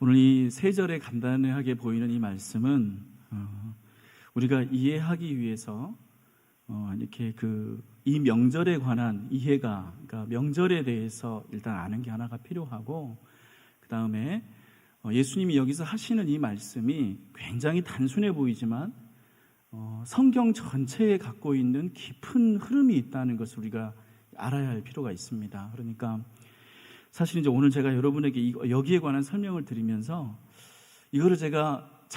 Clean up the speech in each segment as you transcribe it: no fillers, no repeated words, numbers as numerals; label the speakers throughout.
Speaker 1: 오늘 이 세 절에 간단하게 보이는 이 말씀은 우리가 이해하기 위해서 이렇게 이 명절에 관한 이해가, 그러니까 명절에 대해서 일단 아는 게 하나가 필요하고, 그 다음에 예수님이 여기서 하시는 이 말씀이 굉장히 단순해 보이지만 성경 전체에 갖고 있는 깊은 흐름이 있다는 것을 우리가 알아야 할 필요가 있습니다. 그러니까 사실 이제 오늘 제가 여러분에게 여기에 관한 설명을 드리면서 이거를 제가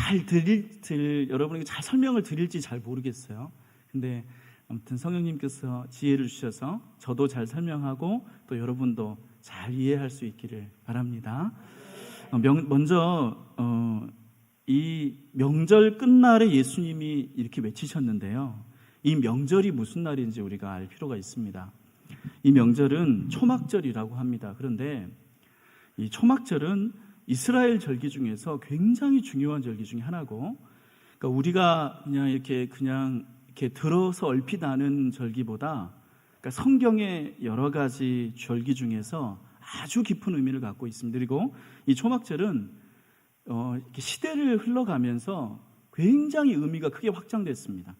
Speaker 1: 여러분에게 잘 설명을 드릴지 잘 모르겠어요. 근데 아무튼 성령님께서 지혜를 주셔서 저도 잘 설명하고 또 여러분도 잘 이해할 수 있기를 바랍니다. 먼저 이 명절 끝날에 예수님이 이렇게 외치셨는데요. 이 명절이 무슨 날인지 우리가 알 필요가 있습니다. 이 명절은 초막절이라고 합니다. 그런데 이 초막절은 이스라엘 절기 중에서 굉장히 중요한 절기 중에 하나고, 그러니까 우리가 그냥 이렇게 들어서 얼핏 아는 절기보다, 그러니까 성경의 여러 가지 절기 중에서 아주 깊은 의미를 갖고 있습니다. 그리고 이 초막절은 시대를 흘러가면서 굉장히 의미가 크게 확장됐습니다.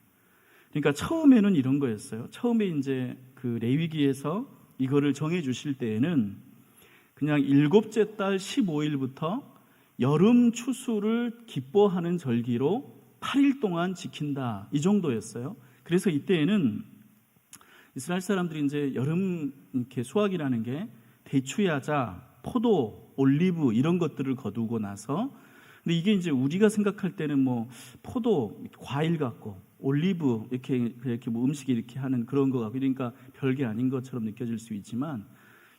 Speaker 1: 그러니까 처음에는 이런 거였어요. 처음에 이제 그 레위기에서 이거를 정해 주실 때에는 그냥 7째 달 15일부터 여름 추수를 기뻐하는 절기로 8일 동안 지킨다, 이 정도였어요. 그래서 이때에는 이스라엘 사람들이 이제 여름 이렇게 수확이라는 게 대추야자, 포도, 올리브 이런 것들을 거두고 나서, 근데 이게 이제 우리가 생각할 때는 뭐 포도, 과일 같고 올리브 이렇게 뭐 음식 이렇게 하는 그런 거 같고, 그러니까 별게 아닌 것처럼 느껴질 수 있지만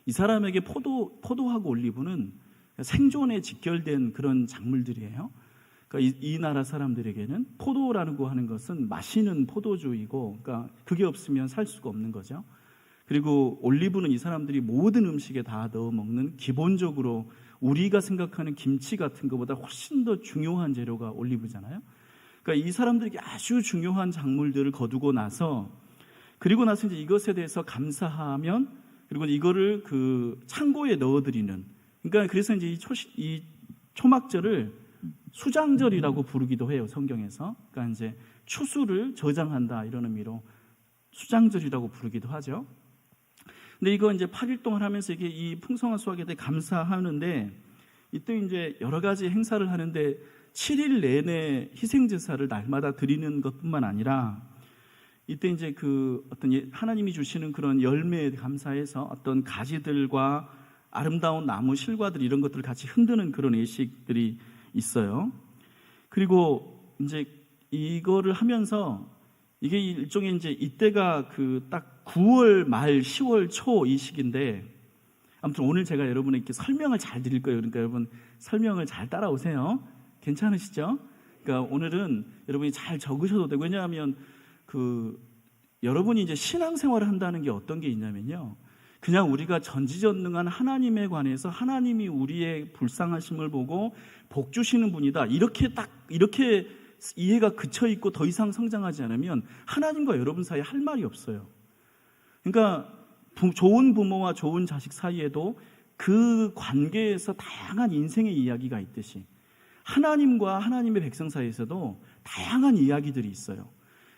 Speaker 1: 이 사람에게 포도하고 올리브는 생존에 직결된 그런 작물들이에요. 그러니까 이 나라 사람들에게는 포도라는 거 하는 것은 마시는 포도주이고, 그러니까 그게 없으면 살 수가 없는 거죠. 그리고 올리브는 이 사람들이 모든 음식에 다 넣어 먹는, 기본적으로 우리가 생각하는 김치 같은 것보다 훨씬 더 중요한 재료가 올리브잖아요. 그러니까 이 사람들에게 아주 중요한 작물들을 거두고 나서, 그리고 나서 이제 이것에 대해서 감사하면, 그리고 이거를 그 창고에 넣어드리는, 그러니까 그래서 이제 이 초막절을 수장절이라고 부르기도 해요, 성경에서. 그러니까 이제 추수를 저장한다, 이런 의미로 수장절이라고 부르기도 하죠. 근데 이거 이제 8일 동안 하면서 이게 이 풍성한 수확에 대해 감사하는데, 이때 이제 여러 가지 행사를 하는데 7일 내내 희생제사를 날마다 드리는 것뿐만 아니라, 이때 이제 어떤 하나님이 주시는 그런 열매에 감사해서 어떤 가지들과 아름다운 나무 실과들 이런 것들을 같이 흔드는 그런 예식들이 있어요. 그리고 이제 이거를 하면서 이게 일종의 이제 이때가 딱 9월 말 10월 초 이 시기인데, 아무튼 오늘 제가 여러분에게 이렇게 설명을 잘 드릴 거예요. 그러니까 여러분 설명을 잘 따라오세요. 괜찮으시죠? 그러니까 오늘은 여러분이 잘 적으셔도 되고, 왜냐하면 여러분이 이제 신앙생활을 한다는 게 어떤 게 있냐면요, 그냥 우리가 전지전능한 하나님에 관해서 하나님이 우리의 불쌍하심을 보고 복 주시는 분이다, 이렇게 이해가 그쳐 있고 더 이상 성장하지 않으면 하나님과 여러분 사이에 할 말이 없어요. 그러니까 좋은 부모와 좋은 자식 사이에도 그 관계에서 다양한 인생의 이야기가 있듯이, 하나님과 하나님의 백성 사이에서도 다양한 이야기들이 있어요.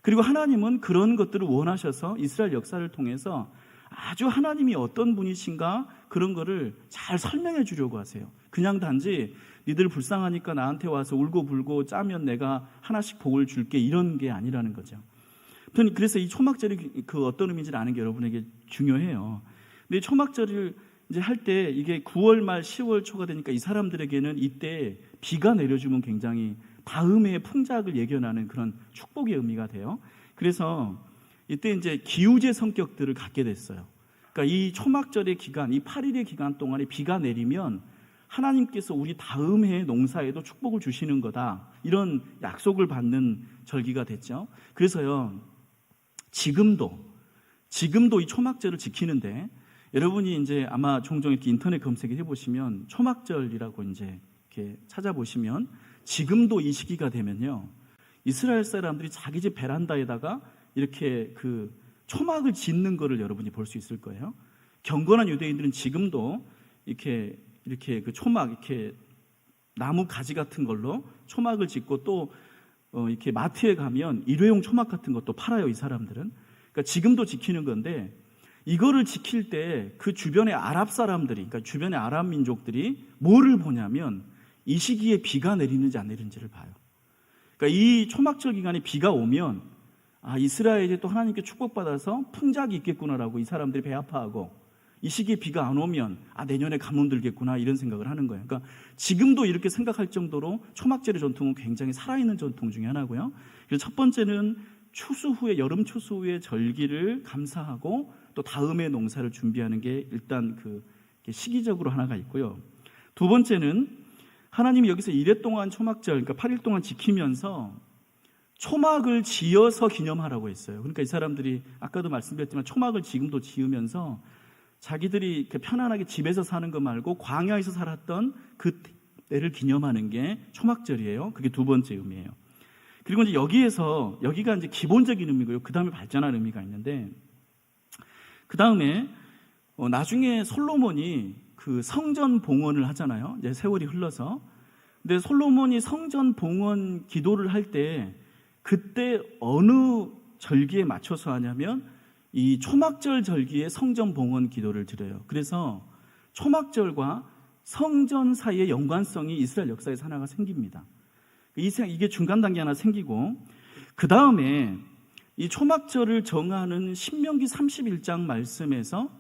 Speaker 1: 그리고 하나님은 그런 것들을 원하셔서 이스라엘 역사를 통해서 아주 하나님이 어떤 분이신가 그런 거를 잘 설명해 주려고 하세요. 그냥 단지 니들 불쌍하니까 나한테 와서 울고불고 짜면 내가 하나씩 복을 줄게, 이런 게 아니라는 거죠. 그래서 이 초막절이 어떤 의미인지를 아는 게 여러분에게 중요해요. 근데 초막절을 이제 할 때 이게 9월 말 10월 초가 되니까 이 사람들에게는 이때 비가 내려주면 굉장히 다음해의 풍작을 예견하는 그런 축복의 의미가 돼요. 그래서 이때 이제 기우제 성격들을 갖게 됐어요. 그러니까 이 초막절의 기간, 이 8일의 기간 동안에 비가 내리면 하나님께서 우리 다음 해의 농사에도 축복을 주시는 거다, 이런 약속을 받는 절기가 됐죠. 그래서요, 지금도 이 초막절을 지키는데, 여러분이 이제 아마 종종 이렇게 인터넷 검색을 해보시면 초막절이라고 이제 이렇게 찾아보시면, 지금도 이 시기가 되면요, 이스라엘 사람들이 자기 집 베란다에다가 이렇게 초막을 짓는 거를 여러분이 볼 수 있을 거예요. 경건한 유대인들은 지금도 이렇게 그 초막 나무 가지 같은 걸로 초막을 짓고 또 이렇게 마트에 가면 일회용 초막 같은 것도 팔아요, 이 사람들은. 그러니까 지금도 지키는 건데, 이거를 지킬 때 그 주변의 아랍 사람들이, 그러니까 주변의 아랍 민족들이 뭐를 보냐면 이 시기에 비가 내리는지 안 내리는지를 봐요. 그러니까 이 초막절 기간에 비가 오면 이스라엘이 또 하나님께 축복받아서 풍작이 있겠구나라고 이 사람들이 배 아파하고, 이 시기에 비가 안 오면 내년에 가뭄 들겠구나 이런 생각을 하는 거예요. 그러니까 지금도 이렇게 생각할 정도로 초막절의 전통은 굉장히 살아있는 전통 중에 하나고요. 그래서 첫 번째는 추수 후에, 여름 추수 후에 절기를 감사하고 또 다음의 농사를 준비하는 게 일단 그 시기적으로 하나가 있고요. 두 번째는 하나님이 여기서 이래 동안 초막절, 그러니까 8일 동안 지키면서 초막을 지어서 기념하라고 했어요. 그러니까 이 사람들이 아까도 말씀드렸지만 초막을 지금도 지으면서 자기들이 이렇게 편안하게 집에서 사는 거 말고 광야에서 살았던 그 때를 기념하는 게 초막절이에요. 그게 두 번째 의미예요. 그리고 이제 여기가 이제 기본적인 의미고요. 그 다음에 발전한 의미가 있는데, 그 다음에 나중에 솔로몬이 그 성전 봉헌을 하잖아요. 이제 세월이 흘러서. 근데 솔로몬이 성전 봉헌 기도를 할 때 그때 어느 절기에 맞춰서 하냐면 이 초막절 절기에 성전 봉헌 기도를 드려요. 그래서 초막절과 성전 사이의 연관성이 이스라엘 역사에서 하나가 생깁니다. 이게 중간 단계 하나 생기고, 그 다음에 이 초막절을 정하는 신명기 31장 말씀에서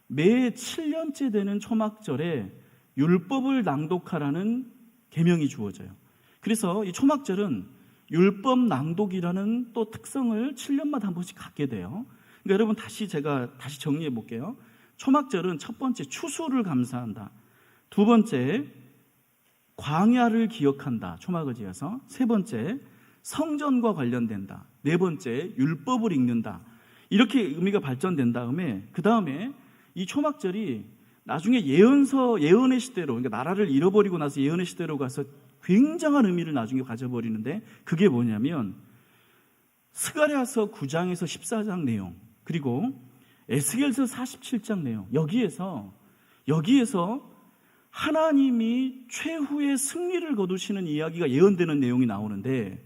Speaker 1: 매 7년째 되는 초막절에 율법을 낭독하라는 계명이 주어져요. 그래서 이 초막절은 율법 낭독이라는 또 특성을 7년마다 한 번씩 갖게 돼요. 그러니까 여러분 제가 다시 정리해 볼게요. 초막절은 첫 번째 추수를 감사한다. 두 번째 광야를 기억한다. 초막을 지어서. 세 번째 성전과 관련된다. 네 번째 율법을 읽는다. 이렇게 의미가 발전된 다음에 그 다음에 이 초막절이 나중에 예언의 시대로, 그러니까 나라를 잃어버리고 나서 예언의 시대로 가서 굉장한 의미를 나중에 가져버리는데, 그게 뭐냐면 스가랴서 9장에서 14장 내용, 그리고 에스겔서 47장 내용, 여기에서 하나님이 최후의 승리를 거두시는 이야기가 예언되는 내용이 나오는데,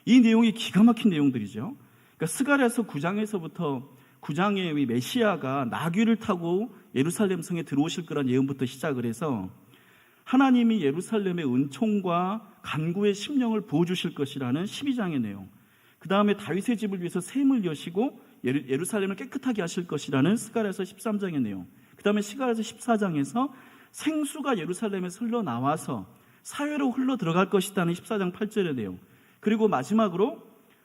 Speaker 1: 이 내용이 기가 막힌 내용들이죠. 그러니까 스가랴서 9장에서부터 9장에 메시아가 나귀를 타고 예루살렘 성에 들어오실 거란 예언부터 시작을 해서 하나님이 예루살렘의 은총과 간구의 심령을 부어주실 것이라는 12장의 내용, 그 다음에 다윗의 집을 위해서 샘을 여시고 예루살렘을 깨끗하게 하실 것이라는 스가랴서 13장의 내용, 그 다음에 스가랴서 14장에서 생수가 예루살렘에서 흘러나와서 사회로 흘러 들어갈 것이라는 14장 8절의 내용, 그리고 마지막으로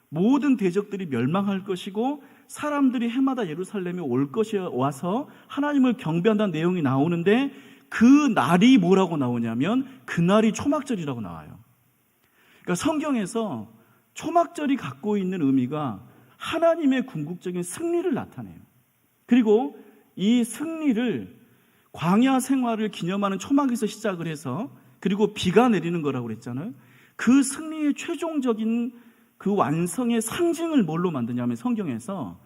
Speaker 1: 모든 대적들이 멸망할 것이고 사람들이 해마다 예루살렘에 올 것이 와서 하나님을 경배한다는 내용이 나오는데, 그 날이 뭐라고 나오냐면 그날이 초막절이라고 나와요. 그러니까 성경에서 초막절이 갖고 있는 의미가 하나님의 궁극적인 승리를 나타내요. 그리고 이 승리를 광야 생활을 기념하는 초막에서 시작을 해서, 그리고 비가 내리는 거라고 그랬잖아요. 그 승리의 최종적인 그 완성의 상징을 뭘로 만드냐면 성경에서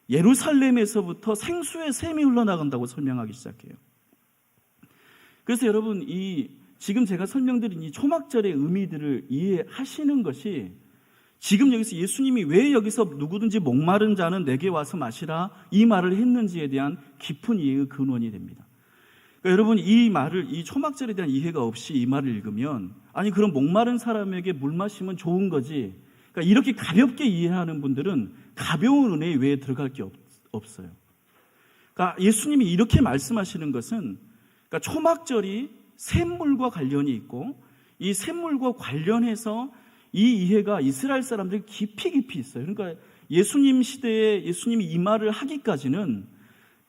Speaker 1: 예루살렘에서부터 생수의 샘이 흘러나간다고 설명하기 시작해요. 그래서 여러분, 지금 제가 설명드린 이 초막절의 의미들을 이해하시는 것이, 지금 여기서 예수님이 왜 여기서 누구든지 목마른 자는 내게 와서 마시라 이 말을 했는지에 대한 깊은 이해의 근원이 됩니다. 그러니까 여러분, 이 초막절에 대한 이해가 없이 이 말을 읽으면, 그럼 목마른 사람에게 물 마시면 좋은 거지, 그러니까 이렇게 가볍게 이해하는 분들은 가벼운 은혜 외에 들어갈 게 없어요. 그러니까 예수님이 이렇게 말씀하시는 것은, 그러니까 초막절이 샘물과 관련이 있고, 이 샘물과 관련해서 이 이해가 이스라엘 사람들이 깊이 있어요. 그러니까 예수님 시대에 예수님이 이 말을 하기까지는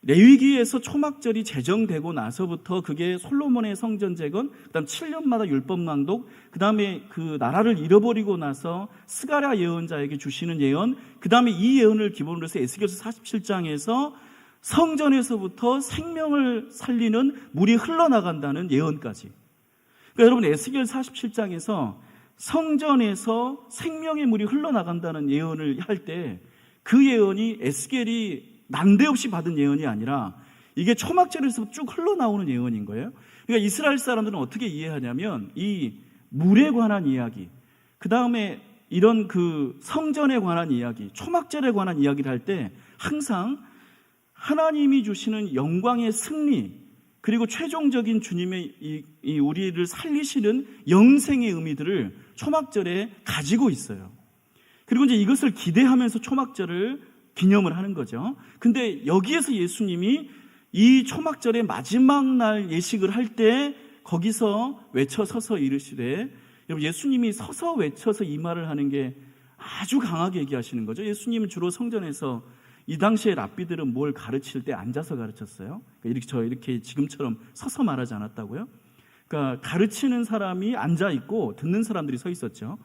Speaker 1: 레위기에서 초막절이 제정되고 나서부터 그게 솔로몬의 성전 재건, 그다음 7년마다 율법 낭독, 그다음에 그 나라를 잃어버리고 나서 스가랴 예언자에게 주시는 예언, 그다음에 이 예언을 기본으로 해서 에스겔서 47장에서 성전에서부터 생명을 살리는 물이 흘러나간다는 예언까지. 그러니까 여러분, 에스겔 47장에서 성전에서 생명의 물이 흘러나간다는 예언을 할 때 그 예언이 에스겔이 난데없이 받은 예언이 아니라 이게 초막절에서 쭉 흘러나오는 예언인 거예요. 그러니까 이스라엘 사람들은 어떻게 이해하냐면 이 물에 관한 이야기, 그 다음에 이런 그 성전에 관한 이야기, 초막절에 관한 이야기를 할 때 항상 하나님이 주시는 영광의 승리, 그리고 최종적인 주님의 이 우리를 살리시는 영생의 의미들을 초막절에 가지고 있어요. 그리고 이제 이것을 기대하면서 초막절을 기념을 하는 거죠. 근데 여기에서 예수님이 이 초막절의 마지막 날 예식을 할 때 거기서 외쳐 서서 이르시되, 여러분 예수님이 서서 외쳐서 이 말을 하는 게 아주 강하게 얘기하시는 거죠. 예수님은 주로 성전에서 이 당시에 랍비들은 뭘 가르칠 때 앉아서 가르쳤어요. 이렇게 지금처럼 서서 말하지 않았다고요. 그러니까 가르치는 사람이 앉아 있고 듣는 사람들이 서 있었죠.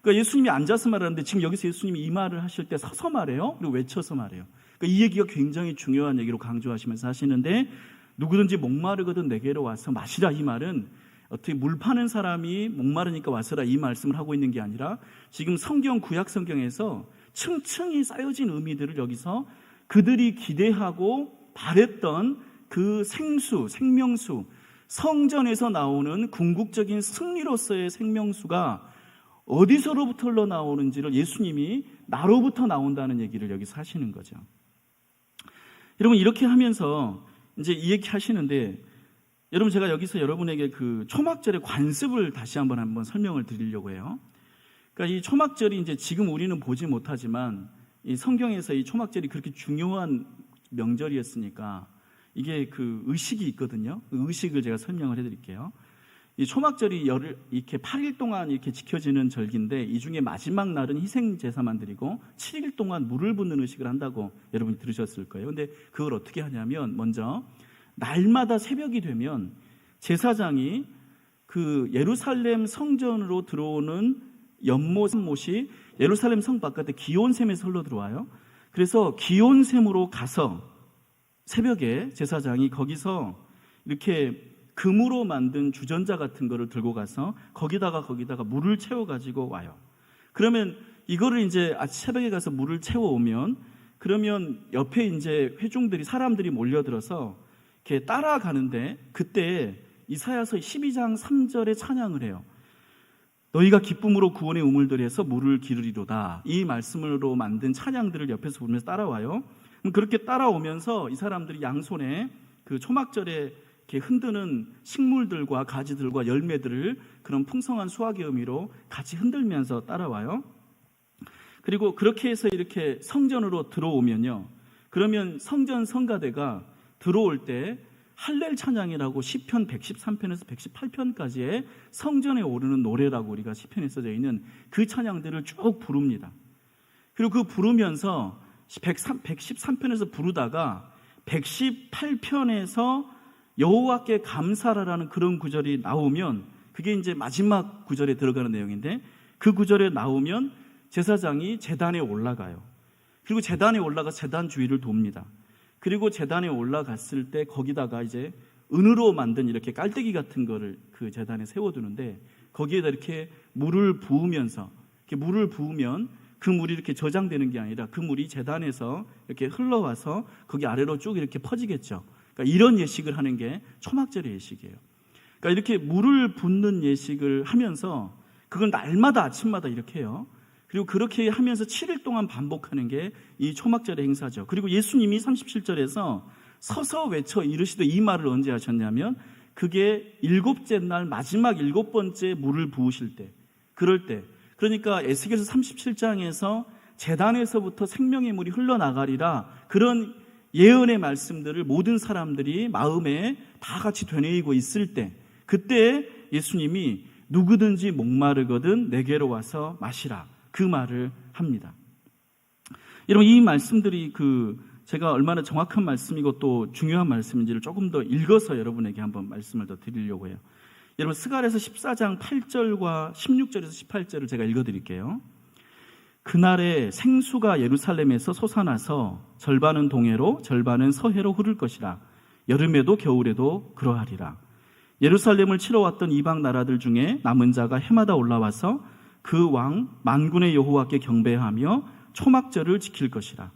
Speaker 1: 그러니까 예수님이 앉아서 말하는데 지금 여기서 예수님이 이 말을 하실 때 서서 말해요. 그리고 외쳐서 말해요. 그러니까 이 얘기가 굉장히 중요한 얘기로 강조하시면서 하시는데, 누구든지 목마르거든 내게로 와서 마시라, 이 말은 어떻게 물 파는 사람이 목마르니까 와서라 이 말씀을 하고 있는 게 아니라 지금 성경, 구약 성경에서 층층이 쌓여진 의미들을 여기서 그들이 기대하고 바랬던 그 생수, 생명수, 성전에서 나오는 궁극적인 승리로서의 생명수가 어디서로부터 흘러나오는지를 예수님이 나로부터 나온다는 얘기를 여기서 하시는 거죠. 여러분 이렇게 하면서 이제 이 얘기 하시는데, 여러분 제가 여기서 여러분에게 그 초막절의 관습을 다시 한번 설명을 드리려고 해요. 그러니까 이 초막절이 이제 지금 우리는 보지 못하지만 이 성경에서 이 초막절이 그렇게 중요한 명절이었으니까 이게 그 의식이 있거든요. 그 의식을 제가 설명을 해드릴게요. 이 초막절이 이렇게 8일 동안 이렇게 지켜지는 절기인데, 이 중에 마지막 날은 희생 제사만 드리고 7일 동안 물을 붓는 의식을 한다고 여러분이 들으셨을 거예요. 근데 그걸 어떻게 하냐면, 먼저 날마다 새벽이 되면 제사장이 그 예루살렘 성전으로 들어오는 연못이 예루살렘 성 바깥에 기온샘에서 흘러 들어와요. 그래서 기온샘으로 가서 새벽에 제사장이 거기서 이렇게 금으로 만든 주전자 같은 거를 들고 가서 거기다가 물을 채워가지고 와요. 그러면 이거를 이제 새벽에 가서 물을 채워오면, 그러면 옆에 이제 회중들이, 사람들이 몰려들어서 이렇게 따라가는데, 그때 이사야서 12장 3절에 찬양을 해요. 너희가 기쁨으로 구원의 우물들에서 물을 기르리로다. 이 말씀으로 만든 찬양들을 옆에서 부르면서 따라와요. 그렇게 따라오면서 이 사람들이 양손에 그 초막절에 이렇게 흔드는 식물들과 가지들과 열매들을 그런 풍성한 수확의 의미로 같이 흔들면서 따라와요. 그리고 그렇게 해서 이렇게 성전으로 들어오면요, 그러면 성전 성가대가 들어올 때 할렐 찬양이라고 시편 113편에서 118편까지의 성전에 오르는 노래라고 우리가 시편에 써져 있는 그 찬양들을 쭉 부릅니다. 그리고 그 부르면서 113편에서 부르다가 118편에서 여호와께 감사하라는 그런 구절이 나오면, 그게 이제 마지막 구절에 들어가는 내용인데, 그 구절에 나오면 제사장이 제단에 올라가요. 그리고 제단에 올라가 제단 주위를 돕니다. 그리고 제단에 올라갔을 때 거기다가 이제 은으로 만든 이렇게 깔때기 같은 거를 그 제단에 세워두는데, 거기에다 이렇게 물을 부으면서, 이렇게 물을 부으면 그 물이 이렇게 저장되는 게 아니라 그 물이 제단에서 이렇게 흘러와서 거기 아래로 쭉 이렇게 퍼지겠죠. 그러니까 이런 예식을 하는 게 초막절의 예식이에요. 그러니까 이렇게 물을 붓는 예식을 하면서, 그걸 날마다 아침마다 이렇게 해요. 그리고 그렇게 하면서 7일 동안 반복하는 게 이 초막절의 행사죠. 그리고 예수님이 37절에서 서서 외쳐 이르시되, 이 말을 언제 하셨냐면, 그게 7째 날 마지막 7번째 물을 부으실 때, 그럴 때, 그러니까 에스겔서 37장에서 제단에서부터 생명의 물이 흘러나가리라, 그런 예언의 말씀들을 모든 사람들이 마음에 다 같이 되뇌이고 있을 때, 그때 예수님이 누구든지 목마르거든 내게로 와서 마시라, 그 말을 합니다. 여러분 이 말씀들이 제가 얼마나 정확한 말씀이고 또 중요한 말씀인지를 조금 더 읽어서 여러분에게 한번 말씀을 더 드리려고 해요. 여러분 스가랴서 14장 8절과 16절에서 18절을 제가 읽어드릴게요. 그날에 생수가 예루살렘에서 솟아나서 절반은 동해로 절반은 서해로 흐를 것이라. 여름에도 겨울에도 그러하리라. 예루살렘을 치러 왔던 이방 나라들 중에 남은 자가 해마다 올라와서 그 왕 만군의 여호와께 경배하며 초막절을 지킬 것이라.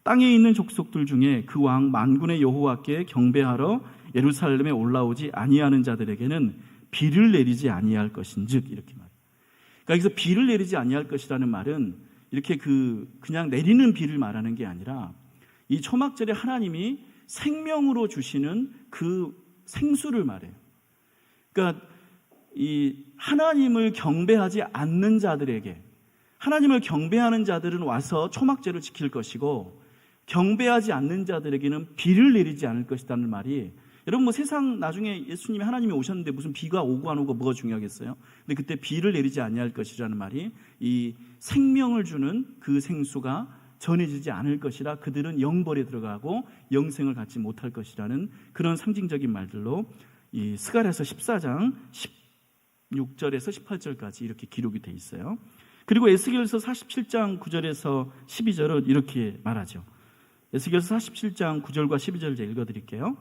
Speaker 1: 땅에 있는 족속들 중에 그 왕 만군의 여호와께 경배하러 예루살렘에 올라오지 아니하는 자들에게는 비를 내리지 아니할 것인즉 이렇게 말해요. 그러니까 여기서 비를 내리지 아니할 것이라는 말은 이렇게 그냥 내리는 비를 말하는 게 아니라 이 초막절에 하나님이 생명으로 주시는 그 생수를 말해요. 그러니까 이 하나님을 경배하지 않는 자들에게, 하나님을 경배하는 자들은 와서 초막절을 지킬 것이고 경배하지 않는 자들에게는 비를 내리지 않을 것이라는 말이, 여러분 뭐 세상 나중에 예수님이 하나님이 오셨는데 무슨 비가 오고 안 오고 뭐가 중요하겠어요? 근데 그때 비를 내리지 아니할 것이라는 말이 이 생명을 주는 그 생수가 전해지지 않을 것이라 그들은 영벌에 들어가고 영생을 갖지 못할 것이라는 그런 상징적인 말들로 이 스가랴서 14장 16절에서 18절까지 이렇게 기록이 돼 있어요. 그리고 에스겔서 47장 9절에서 12절은 이렇게 말하죠. 에스겔서 47장 9절과 12절 제가 읽어드릴게요.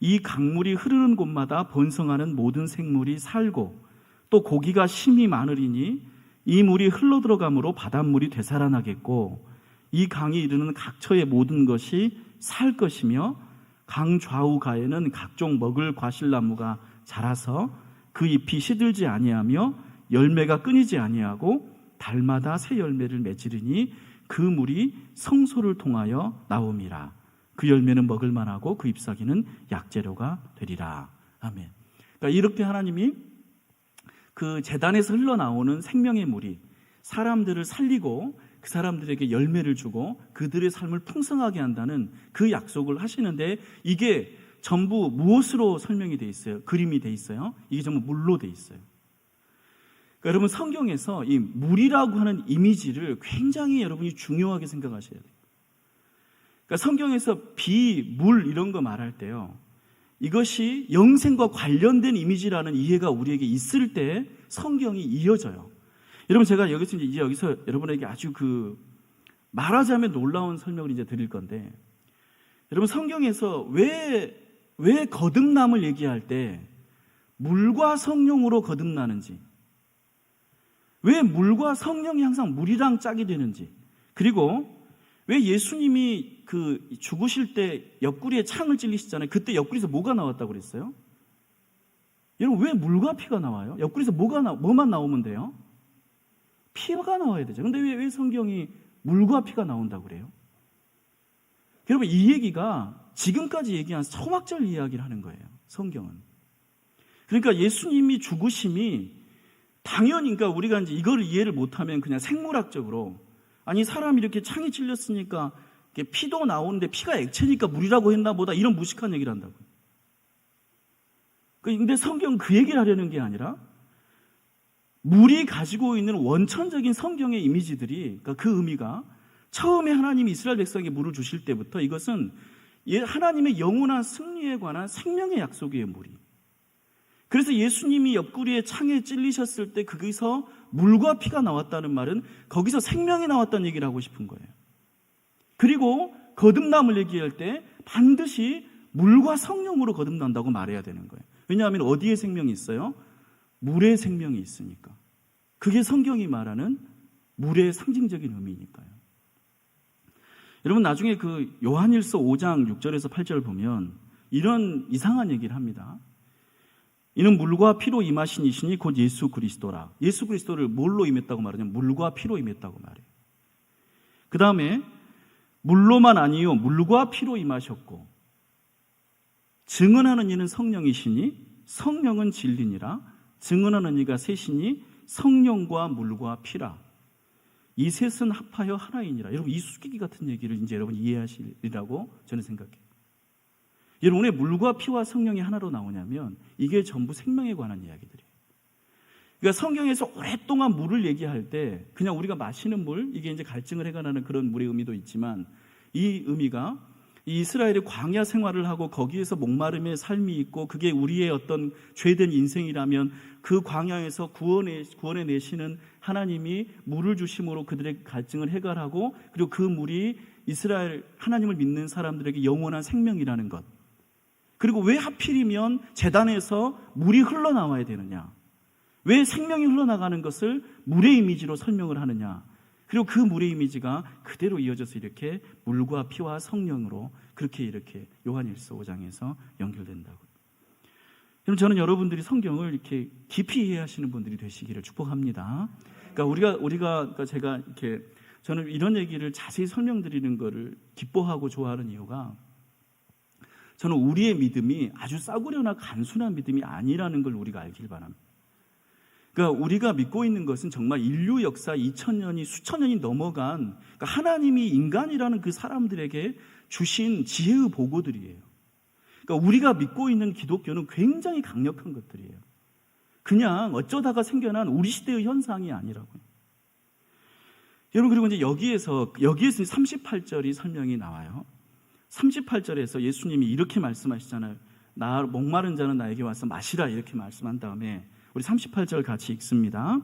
Speaker 1: 이 강물이 흐르는 곳마다 번성하는 모든 생물이 살고 또 고기가 심히 많으리니 이 물이 흘러들어가므로 바닷물이 되살아나겠고 이 강이 이르는 각처의 모든 것이 살 것이며 강 좌우가에는 각종 먹을 과실나무가 자라서 그 잎이 시들지 아니하며 열매가 끊이지 아니하고 달마다 새 열매를 맺으리니 그 물이 성소를 통하여 나옴이라. 그 열매는 먹을 만하고 그 잎사귀는 약재료가 되리라. 아멘. 그러니까 이렇게 하나님이 그 제단에서 흘러나오는 생명의 물이 사람들을 살리고 그 사람들에게 열매를 주고 그들의 삶을 풍성하게 한다는 그 약속을 하시는데, 이게 전부 무엇으로 설명이 돼 있어요? 그림이 돼 있어요? 이게 전부 물로 돼 있어요. 그러니까 여러분 성경에서 이 물이라고 하는 이미지를 굉장히 여러분이 중요하게 생각하셔야 돼요. 그러니까 성경에서 비, 물 이런 거 말할 때요, 이것이 영생과 관련된 이미지라는 이해가 우리에게 있을 때 성경이 이어져요. 여러분 제가 여기서 여러분에게 아주 말하자면 놀라운 설명을 이제 드릴 건데, 여러분 성경에서 왜 거듭남을 얘기할 때 물과 성령으로 거듭나는지, 왜 물과 성령이 항상 물이랑 짝이 되는지, 그리고 왜 예수님이 죽으실 때 옆구리에 창을 찔리시잖아요. 그때 옆구리에서 뭐가 나왔다고 그랬어요? 여러분 왜 물과 피가 나와요? 옆구리에서 뭐만 나오면 돼요? 피가 나와야 되죠. 근데 왜 성경이 물과 피가 나온다고 그래요? 여러분 이 얘기가 지금까지 얘기한 초막절 이야기를 하는 거예요. 성경은. 그러니까 예수님이 죽으심이 당연히, 그러니까 우리가 이제 이걸 이해를 못하면 그냥 생물학적으로, 아니 사람이 이렇게 창이 찔렸으니까 피도 나오는데 피가 액체니까 물이라고 했나 보다, 이런 무식한 얘기를 한다고요. 근데 성경은 그 얘기를 하려는 게 아니라 물이 가지고 있는 원천적인 성경의 이미지들이, 그러니까 그 의미가 처음에 하나님이 이스라엘 백성에게 물을 주실 때부터 이것은 하나님의 영원한 승리에 관한 생명의 약속이에요, 물이. 그래서 예수님이 옆구리에 창에 찔리셨을 때 거기서 물과 피가 나왔다는 말은 거기서 생명이 나왔다는 얘기를 하고 싶은 거예요. 그리고 거듭남을 얘기할 때 반드시 물과 성령으로 거듭난다고 말해야 되는 거예요. 왜냐하면 어디에 생명이 있어요? 물의 생명이 있으니까. 그게 성경이 말하는 물의 상징적인 의미니까요. 여러분 나중에 요한일서 5장 6절에서 8절 보면 이런 이상한 얘기를 합니다. 이는 물과 피로 임하신 이시니 곧 예수 그리스도라. 예수 그리스도를 뭘로 임했다고 말하냐면 물과 피로 임했다고 말해요. 그 다음에 물로만 아니요 물과 피로 임하셨고 증언하는 이는 성령이시니 성령은 진리니라. 증언하는 이가 셋이니 성령과 물과 피라. 이 셋은 합하여 하나이니라. 여러분 이 수수께끼 같은 얘기를 이제 여러분 이해하시리라고 저는 생각해요. 여러분 왜 물과 피와 성령이 하나로 나오냐면 이게 전부 생명에 관한 이야기들이에요. 그러니까 성경에서 오랫동안 물을 얘기할 때 그냥 우리가 마시는 물, 이게 이제 갈증을 해결하는 그런 물의 의미도 있지만, 이 의미가 이 이스라엘의 광야 생활을 하고 거기에서 목마름의 삶이 있고 그게 우리의 어떤 죄된 인생이라면 그 광야에서 구원해 내시는 하나님이 물을 주심으로 그들의 갈증을 해결하고, 그리고 그 물이 이스라엘 하나님을 믿는 사람들에게 영원한 생명이라는 것. 그리고 왜 하필이면 제단에서 물이 흘러나와야 되느냐, 왜 생명이 흘러나가는 것을 물의 이미지로 설명을 하느냐, 그리고 그 물의 이미지가 그대로 이어져서 이렇게 물과 피와 성령으로 그렇게 요한일서 5장에서 연결된다고. 그럼 저는 여러분들이 성경을 이렇게 깊이 이해하시는 분들이 되시기를 축복합니다. 그러니까 우리가 제가 이렇게 저는 이런 얘기를 자세히 설명드리는 것을 기뻐하고 좋아하는 이유가 저는 우리의 믿음이 아주 싸구려나 간순한 믿음이 아니라는 걸 우리가 알길 바랍니다. 그러니까 우리가 믿고 있는 것은 정말 인류 역사 2000년이 수천 년이 넘어간 그러니까 하나님이 인간이라는 그 사람들에게 주신 지혜의 보고들이에요. 그러니까 우리가 믿고 있는 기독교는 굉장히 강력한 것들이에요. 그냥 어쩌다가 생겨난 우리 시대의 현상이 아니라고요. 여러분, 그리고 이제 여기에서 38절이 설명이 나와요. 38절에서 예수님이 이렇게 말씀하시잖아요. 목마른 자는 나에게 와서 마시라, 이렇게 말씀한 다음에 우리 38절 같이 읽습니다.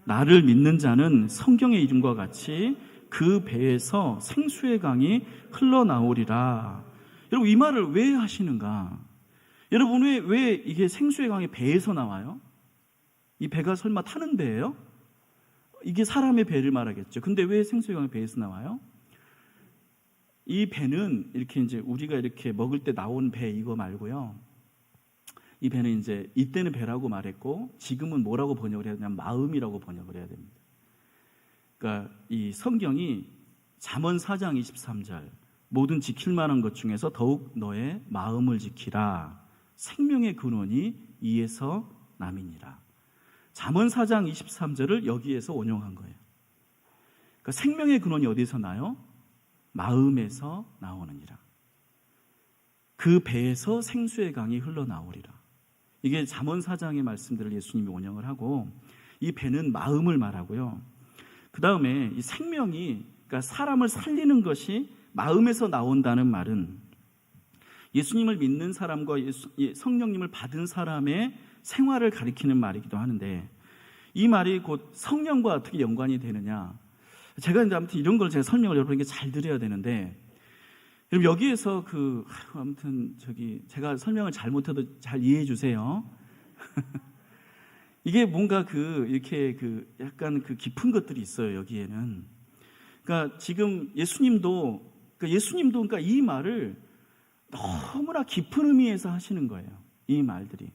Speaker 1: 나를 믿는 자는 성경의 이름과 같이 그 배에서 생수의 강이 흘러나오리라. 여러분, 이 말을 왜 하시는가? 여러분, 왜 이게 생수의 강이 배에서 나와요? 이 배가 설마 타는 배예요? 이게 사람의 배를 말하겠죠. 근데 왜 생수의 강이 배에서 나와요? 이 배는 이렇게 이제 우리가 이렇게 먹을 때 나온 배 이거 말고요. 이 배는 이제 이때는 배라고 말했고 지금은 뭐라고 번역을 해야 되냐면 마음이라고 번역을 해야 됩니다. 그러니까 이 성경이 잠언 4장 23절 모든 지킬 만한 것 중에서 더욱 너의 마음을 지키라. 생명의 근원이 이에서 남이니라. 잠언 4장 23절을 여기에서 온용한 거예요. 그러니까 생명의 근원이 어디서 나요? 마음에서 나오느니라. 그 배에서 생수의 강이 흘러나오리라. 이게 잠언 4장의 말씀들을 예수님이 온영을 하고 이 배는 마음을 말하고요. 그 다음에 이 생명이 그러니까 사람을 살리는 것이 마음에서 나온다는 말은 예수님을 믿는 사람과 성령님을 받은 사람의 생활을 가리키는 말이기도 하는데 이 말이 곧 성령과 어떻게 연관이 되느냐. 제가 이제 아무튼 이런 걸 제가 설명을 여러분에게 잘 드려야 되는데 여러분 여기에서 아무튼 제가 설명을 잘못해도 잘 이해해 주세요. 이게 뭔가 이렇게 약간 깊은 것들이 있어요, 여기에는. 그러니까 지금 예수님도 그러니까 이 말을 너무나 깊은 의미에서 하시는 거예요. 이 말들이.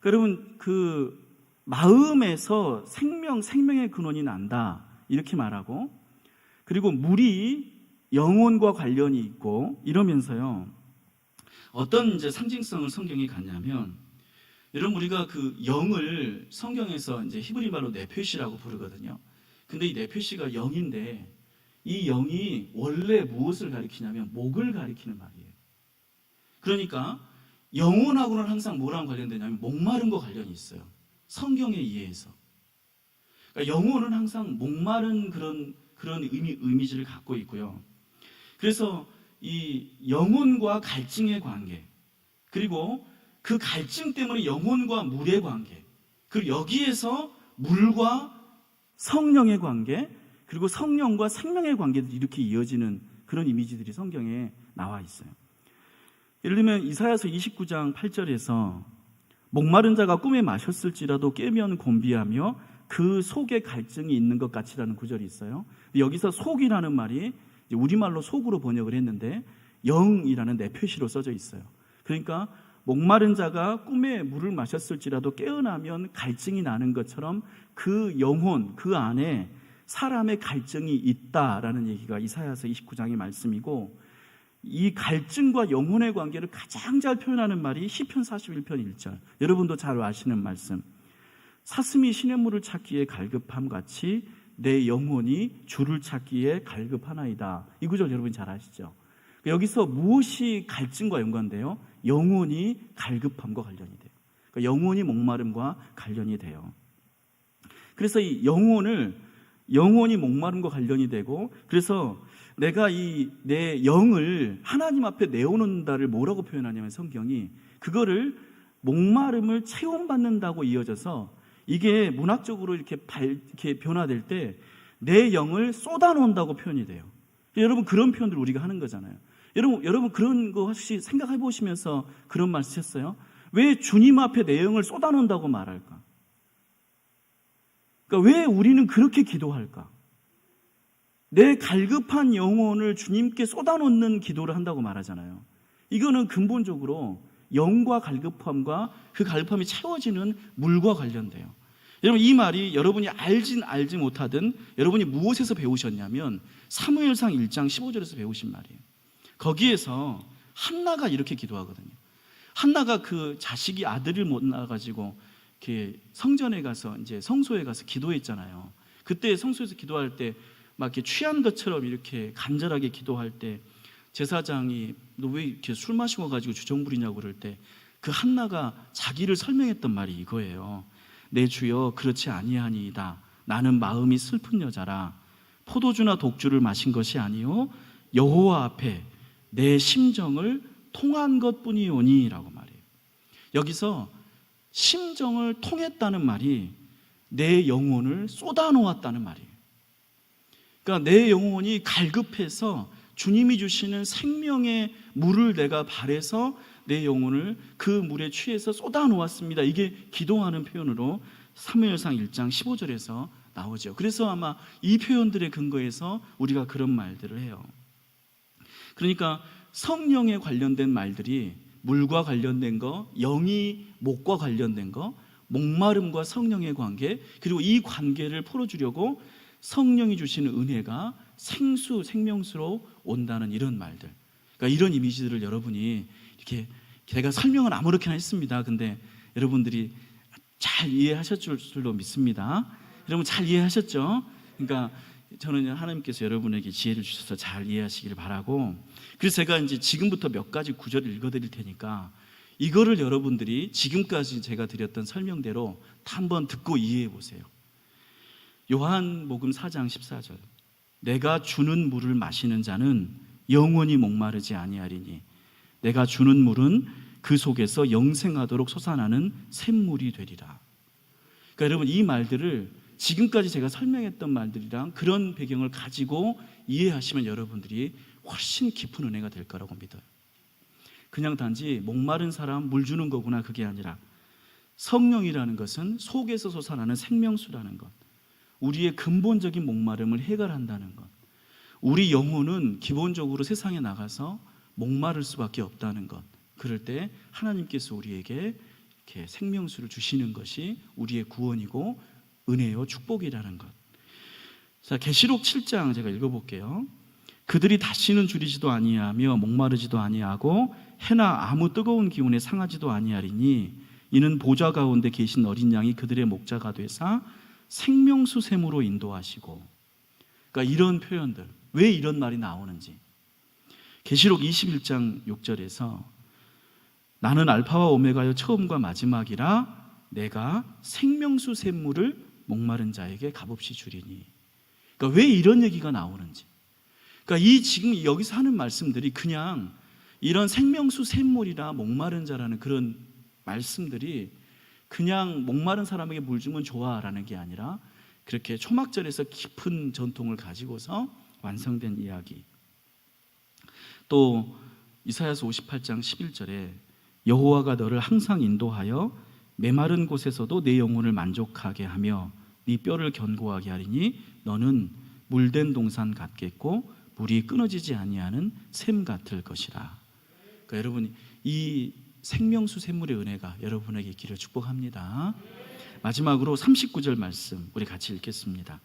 Speaker 1: 여러분, 마음에서 생명의 근원이 난다. 이렇게 말하고, 그리고 물이 영혼과 관련이 있고, 이러면서요. 어떤 이제 상징성을 성경이 갖냐면, 여러분, 우리가 영을 성경에서 이제 히브리 말로 네페시라고 부르거든요. 근데 이 네페시가 영인데, 이 영이 원래 무엇을 가리키냐면, 목을 가리키는 말이에요. 그러니까, 영혼하고는 항상 뭐랑 관련되냐면, 목마름과 관련이 있어요. 성경의 이해에서. 그러니까 영혼은 항상 목마른 그런 이미지를 갖고 있고요. 그래서 이 영혼과 갈증의 관계, 그리고 그 갈증 때문에 영혼과 물의 관계, 그리고 여기에서 물과 성령의 관계, 그리고 성령과 생명의 관계들이 이렇게 이어지는 그런 이미지들이 성경에 나와 있어요. 예를 들면 이사야서 29장 8절에서 목마른 자가 꿈에 마셨을지라도 깨면 곤비하며 그 속에 갈증이 있는 것 같이라는 구절이 있어요. 여기서 속이라는 말이 우리말로 속으로 번역을 했는데 영이라는 네페시로 써져 있어요. 그러니까 목마른 자가 꿈에 물을 마셨을지라도 깨어나면 갈증이 나는 것처럼 그 영혼, 그 안에 사람의 갈증이 있다라는 얘기가 이사야서 29장의 말씀이고, 이 갈증과 영혼의 관계를 가장 잘 표현하는 말이 시편 41편 1절. 여러분도 잘 아시는 말씀. 사슴이 시냇물을 찾기에 갈급함 같이 내 영혼이 주를 찾기에 갈급하나이다. 이 구절 여러분 잘 아시죠? 여기서 무엇이 갈증과 연관돼요? 영혼이 갈급함과 관련이 돼요. 그러니까 영혼이 목마름과 관련이 돼요. 그래서 이 영혼이 목마름과 관련이 되고, 그래서 내가 내 영을 하나님 앞에 내어놓는다를 뭐라고 표현하냐면 성경이 그거를 목마름을 체험받는다고 이어져서 이게 문학적으로 이렇게 변화될 때 내 영을 쏟아놓는다고 표현이 돼요. 여러분 그런 표현들 우리가 하는 거잖아요. 여러분 그런 거 혹시 생각해 보시면서 그런 말 쓰셨어요? 왜 주님 앞에 내 영을 쏟아놓는다고 말할까? 그러니까 왜 우리는 그렇게 기도할까? 내 갈급한 영혼을 주님께 쏟아놓는 기도를 한다고 말하잖아요. 이거는 근본적으로 영과 갈급함과 그 갈급함이 채워지는 물과 관련돼요. 여러분, 이 말이 여러분이 알지 못하든 여러분이 무엇에서 배우셨냐면 사무엘상 1장 15절에서 배우신 말이에요. 거기에서 한나가 이렇게 기도하거든요. 한나가 그 자식이 아들을 못 낳아가지고 이렇게 성전에 가서 이제 성소에 가서 기도했잖아요. 그때 성소에서 기도할 때 막 이렇게 취한 것처럼 이렇게 간절하게 기도할 때 제사장이 너 왜 이렇게 술 마시고 가지고 주정 부리냐고 그럴 때 그 한나가 자기를 설명했던 말이 이거예요. 내 주여 그렇지 아니하니이다. 나는 마음이 슬픈 여자라. 포도주나 독주를 마신 것이 아니요 여호와 앞에 내 심정을 통한 것뿐이오니 라고 말해요. 여기서 심정을 통했다는 말이 내 영혼을 쏟아놓았다는 말이에요. 그러니까 내 영혼이 갈급해서 주님이 주시는 생명의 물을 내가 발해서 내 영혼을 그 물에 취해서 쏟아놓았습니다. 이게 기도하는 표현으로 사무엘상 1장 15절에서 나오죠. 그래서 아마 이 표현들의 근거에서 우리가 그런 말들을 해요. 그러니까 성령에 관련된 말들이 물과 관련된 거, 영이 목과 관련된 거, 목마름과 성령의 관계, 그리고 이 관계를 풀어주려고 성령이 주시는 은혜가 생수, 생명수로 온다는 이런 말들. 그러니까 이런 이미지들을 여러분이 이렇게 제가 설명을 아무렇게나 했습니다. 근데 여러분들이 잘 이해하셨을 줄로 믿습니다. 여러분 잘 이해하셨죠? 그러니까 저는 하나님께서 여러분에게 지혜를 주셔서 잘 이해하시기를 바라고, 그래서 제가 이제 지금부터 몇 가지 구절을 읽어드릴 테니까 이거를 여러분들이 지금까지 제가 드렸던 설명대로 다 한번 듣고 이해해 보세요. 요한복음 4장 14절. 내가 주는 물을 마시는 자는 영원히 목마르지 아니하리니 내가 주는 물은 그 속에서 영생하도록 솟아나는 샘물이 되리라. 그러니까 여러분 이 말들을 지금까지 제가 설명했던 말들이랑 그런 배경을 가지고 이해하시면 여러분들이 훨씬 깊은 은혜가 될 거라고 믿어요. 그냥 단지 목마른 사람 물 주는 거구나 그게 아니라 성령이라는 것은 속에서 솟아나는 생명수라는 것, 우리의 근본적인 목마름을 해결한다는 것, 우리 영혼은 기본적으로 세상에 나가서 목마를 수밖에 없다는 것, 그럴 때 하나님께서 우리에게 이렇게 생명수를 주시는 것이 우리의 구원이고 은혜요 축복이라는 것. 자, 계시록 7장 제가 읽어볼게요. 그들이 다시는 줄이지도 아니하며 목마르지도 아니하고 해나 아무 뜨거운 기운에 상하지도 아니하리니 이는 보좌 가운데 계신 어린 양이 그들의 목자가 되사 생명수 샘으로 인도하시고. 그러니까 이런 표현들, 왜 이런 말이 나오는지 계시록 21장 6절에서 나는 알파와 오메가여 처음과 마지막이라 내가 생명수 샘물을 목마른 자에게 값없이 주리니. 그러니까 왜 이런 얘기가 나오는지, 그러니까 이 지금 여기서 하는 말씀들이 그냥 이런 생명수 샘물이라 목마른 자라는 그런 말씀들이 그냥 목마른 사람에게 물 주면 좋아라는 게 아니라 그렇게 초막절에서 깊은 전통을 가지고서 완성된 이야기. 또 이사야서 58장 11절에 여호와가 너를 항상 인도하여 메마른 곳에서도 내 영혼을 만족하게 하며 네 뼈를 견고하게 하리니 너는 물된 동산 같겠고 물이 끊어지지 아니하는 샘 같을 것이라. 그러니까 여러분 이 생명수 샘물의 은혜가 여러분에게 있기를 축복합니다. 마지막으로 39절 말씀 우리 같이 읽겠습니다.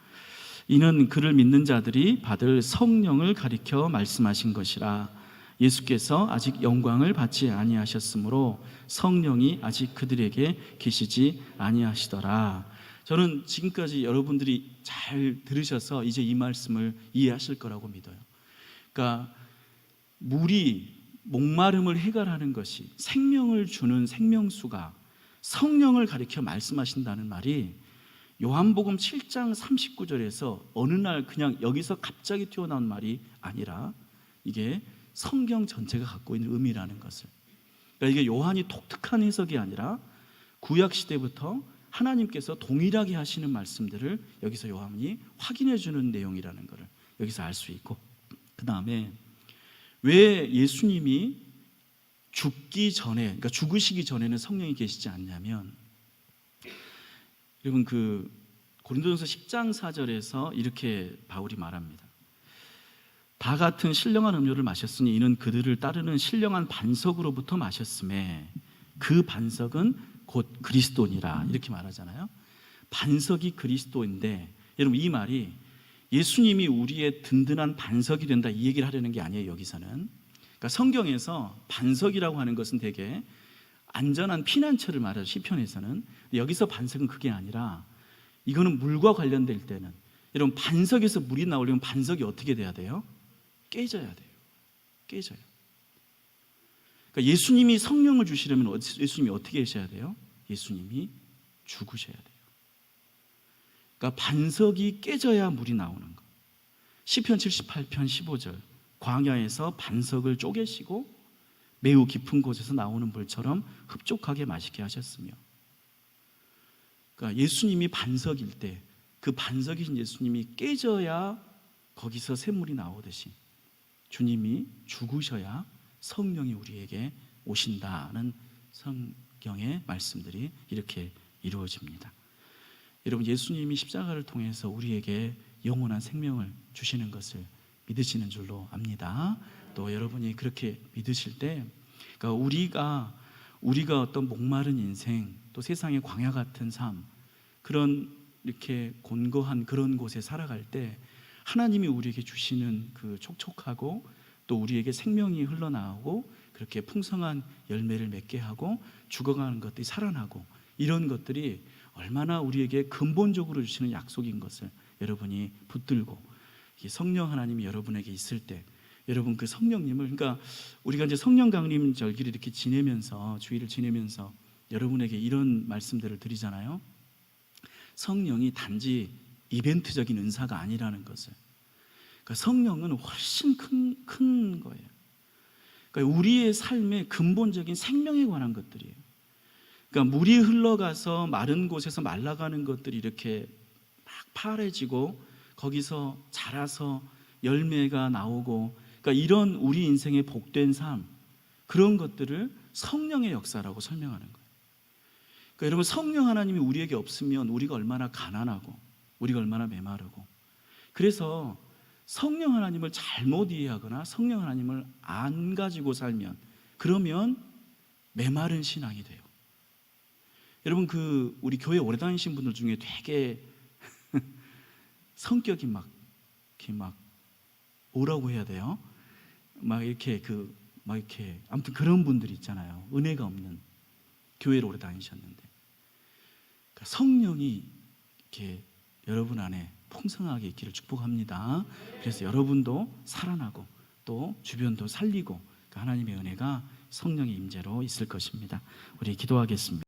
Speaker 1: 이는 그를 믿는 자들이 받을 성령을 가리켜 말씀하신 것이라. 예수께서 아직 영광을 받지 아니하셨으므로 성령이 아직 그들에게 계시지 아니하시더라. 저는 지금까지 여러분들이 잘 들으셔서 이제 이 말씀을 이해하실 거라고 믿어요. 그러니까 물이 목마름을 해결하는 것이 생명을 주는 생명수가 성령을 가리켜 말씀하신다는 말이 요한복음 7장 39절에서 어느 날 그냥 여기서 갑자기 튀어나온 말이 아니라 이게 성경 전체가 갖고 있는 의미라는 것을, 그러니까 이게 요한이 독특한 해석이 아니라 구약시대부터 하나님께서 동일하게 하시는 말씀들을 여기서 요한이 확인해 주는 내용이라는 것을 여기서 알 수 있고, 그 다음에 왜 예수님이 죽기 전에, 그러니까 죽으시기 전에는 성령이 계시지 않냐면, 여러분 고린도전서 10장 4절에서 이렇게 바울이 말합니다. 다 같은 신령한 음료를 마셨으니 이는 그들을 따르는 신령한 반석으로부터 마셨음에 그 반석은 곧 그리스도니라 이렇게 말하잖아요. 반석이 그리스도인데 여러분 이 말이 예수님이 우리의 든든한 반석이 된다 이 얘기를 하려는 게 아니에요. 여기서는 그러니까 성경에서 반석이라고 하는 것은 되게 안전한 피난처를 말하죠. 시편에서는. 여기서 반석은 그게 아니라 이거는 물과 관련될 때는 여러분 반석에서 물이 나오려면 반석이 어떻게 돼야 돼요? 깨져야 돼요. 깨져요. 그러니까 예수님이 성령을 주시려면 예수님이 어떻게 하셔야 돼요? 예수님이 죽으셔야 돼요. 그러니까 반석이 깨져야 물이 나오는 거. 시편 78편 15절 광야에서 반석을 쪼개시고 매우 깊은 곳에서 나오는 물처럼 흡족하게 마시게 하셨으며 그러니까 예수님이 반석일 때 그 반석이신 예수님이 깨져야 거기서 샘물이 나오듯이 주님이 죽으셔야 성령이 우리에게 오신다는 성경의 말씀들이 이렇게 이루어집니다. 여러분 예수님이 십자가를 통해서 우리에게 영원한 생명을 주시는 것을 믿으시는 줄로 압니다. 또 여러분이 그렇게 믿으실 때 그러니까 우리가 어떤 목마른 인생 또 세상의 광야 같은 삶 그런 이렇게 곤고한 그런 곳에 살아갈 때 하나님이 우리에게 주시는 그 촉촉하고 또 우리에게 생명이 흘러나오고 그렇게 풍성한 열매를 맺게 하고 죽어가는 것들이 살아나고 이런 것들이 얼마나 우리에게 근본적으로 주시는 약속인 것을 여러분이 붙들고 성령 하나님이 여러분에게 있을 때 여러분 그 성령님을 그러니까 우리가 이제 성령 강림 절기를 이렇게 지내면서 주일을 지내면서 여러분에게 이런 말씀들을 드리잖아요. 성령이 단지 이벤트적인 은사가 아니라는 것을 그러니까 성령은 훨씬 큰 거예요. 그러니까 우리의 삶의 근본적인 생명에 관한 것들이에요. 그러니까 물이 흘러가서 마른 곳에서 말라가는 것들이 이렇게 막 파래지고 거기서 자라서 열매가 나오고 그러니까 이런 우리 인생의 복된 삶 그런 것들을 성령의 역사라고 설명하는 거예요. 그러니까 여러분 성령 하나님이 우리에게 없으면 우리가 얼마나 가난하고 우리가 얼마나 메마르고 그래서 성령 하나님을 잘못 이해하거나 성령 하나님을 안 가지고 살면 그러면 메마른 신앙이 돼요. 여러분 우리 교회 오래 다니신 분들 중에 되게 성격이 막 뭐라고 해야 돼요? 막 이렇게 아무튼 그런 분들이 있잖아요. 은혜가 없는 교회를 오래 다니셨는데 그러니까 성령이 이렇게 여러분 안에 풍성하게 있기를 축복합니다. 그래서 여러분도 살아나고 또 주변도 살리고 하나님의 은혜가 성령의 임재로 있을 것입니다. 우리 기도하겠습니다.